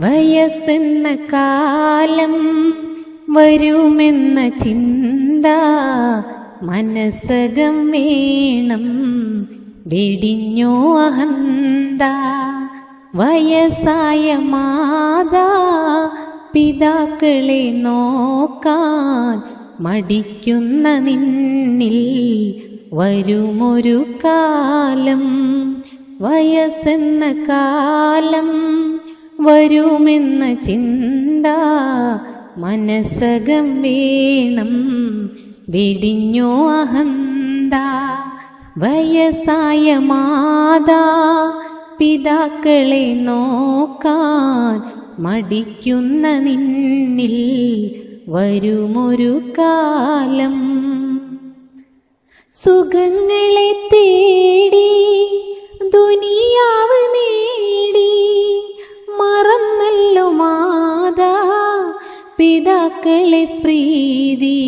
വയസ്സെന്ന കാലം വരുമെന്ന ചിന്ത മനസ്സകം വേണം, വെടിഞ്ഞോ അഹന്ത. വയസ്സായ മാതാ പിതാക്കളെ നോക്കാൻ മടിക്കുന്ന നിന്നിൽ വരുമൊരു കാലം. വയസ്സെന്ന കാലം വരുമെന്ന ചിന്ത മനസ്സകം വേണം, വെടിഞ്ഞോ അഹന്ത. വയസ്സായ മാതാ പിതാക്കളെ നോക്കാൻ മടിക്കുന്ന നിന്നിൽ വരുമൊരു കാലം. സുഖങ്ങളെ തേടി ദുനിയാവ് നേടി മറന്നല്ലോ മാതാ പിതാക്കളെ പ്രീതി.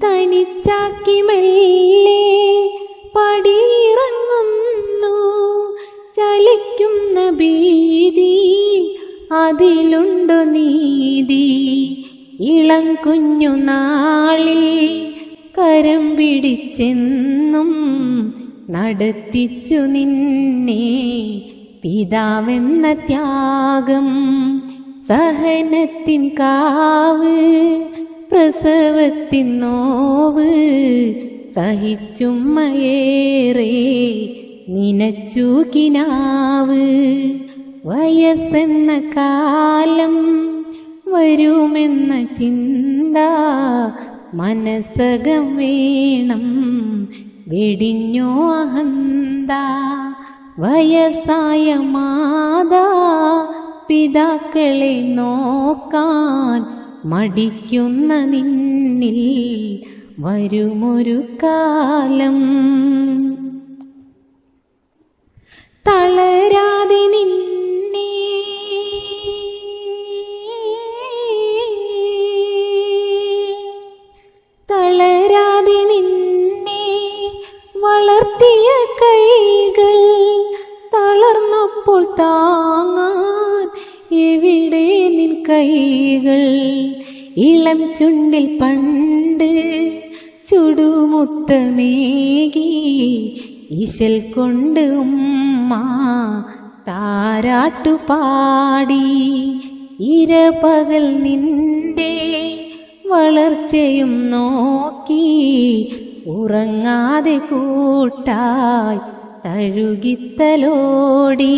തനിച്ചാക്കി മെല്ലെ പടിയിറങ്ങുന്നു, ചലിക്കുന്ന ഭീതി അതിലുണ്ടോ നീതി. ഇളം കുഞ്ഞു നാളിൽ കരം പിടിച്ചെന്നും നടത്തിച്ചു നിന്നെ പിതാവെന്ന ത്യാഗം. സഹനത്തിൻ കാവ് പ്രസവത്തിൻ നോവ് സഹിച്ചുമ്മയേറെ നിനച്ചു കിനാവ്. വയസ്സെന്ന കാലം വരുമെന്ന ചിന്ത മനസ്സകം വേണം, വെടിഞ്ഞോ അഹന്ത. വയസ്സായ മാതാ പിതാക്കളെ നോക്കാൻ മടിക്കുന്ന നിന്നിൽ വരുമൊരു കാലം. തളരാതെ നിന്നെ വളർത്തിയ കൈകൾ തളർന്നപ്പോൾ താങ്ങാൻ എവിടെ നിൻ കൈകൾ. ഇളം ചുണ്ടിൽ പണ്ട് ചുടുമുത്തമേകി ഇശൽ കൊണ്ട് ഉമ്മ താരാട്ടുപാടി. ഇരപകൽ നിന്റെ വളർച്ചയും നോക്കി ഉറങ്ങാതെ കൂട്ടായി തഴുകിത്തലോടി.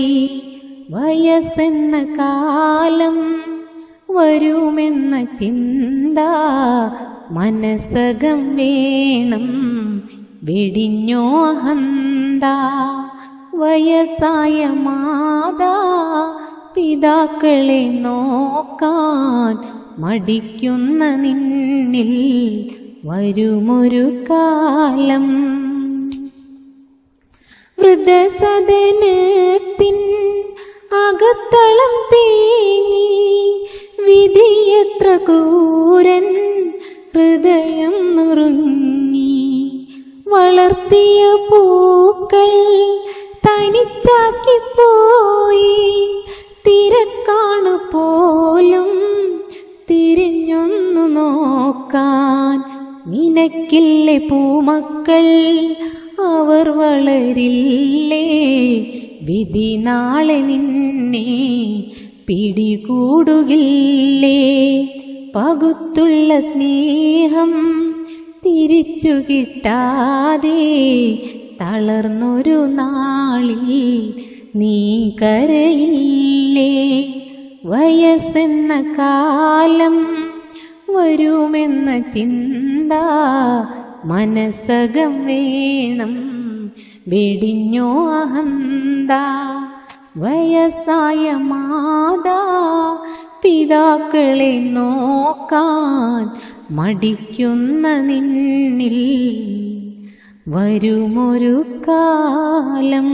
വയസ്സെന്ന കാലം വരുമെന്ന ചിന്ത മനസ്സകം വേണം, വെടിഞ്ഞോ അഹന്ത. വയസ്സായ മാതാ പിതാക്കളെ നോക്കാൻ മടിക്കുന്ന നിന്നിൽ വരുമൊരു കാലം. വൃദ്ധസദനത്തിൻ അകത്തളം തേങ്ങി വിധിയെത്ര ക്രൂരൻ ഹൃദയം നുറുങ്ങി. വളർത്തിയ പൂക്കൾ തനിച്ചാക്കിപ്പോയി, തിരക്കാണു പോലും തിരിഞ്ഞൊന്നു നോക്കാൻ. നിനക്കില്ലേ പൂമക്കൾ, അവർ വളരില്ലേ, വിധി നാളെ നിന്നെ പിടികൂടുകില്ലേ. പകുത്തുള്ള സ്നേഹം തിരിച്ചു കിട്ടാതെ തളർന്നൊരു നാളിൽ നീ കരയില്ലേ. വയസ്സെന്ന കാലം വരുമെന്ന ചിന്ത മനസ്സകം വേണം, വെടിഞ്ഞോ അഹന്ത. വയസ്സായ മാതാ പിതാക്കളെ നോക്കാൻ മടിക്കുന്ന നിന്നിൽ വരുമൊരു കാലം.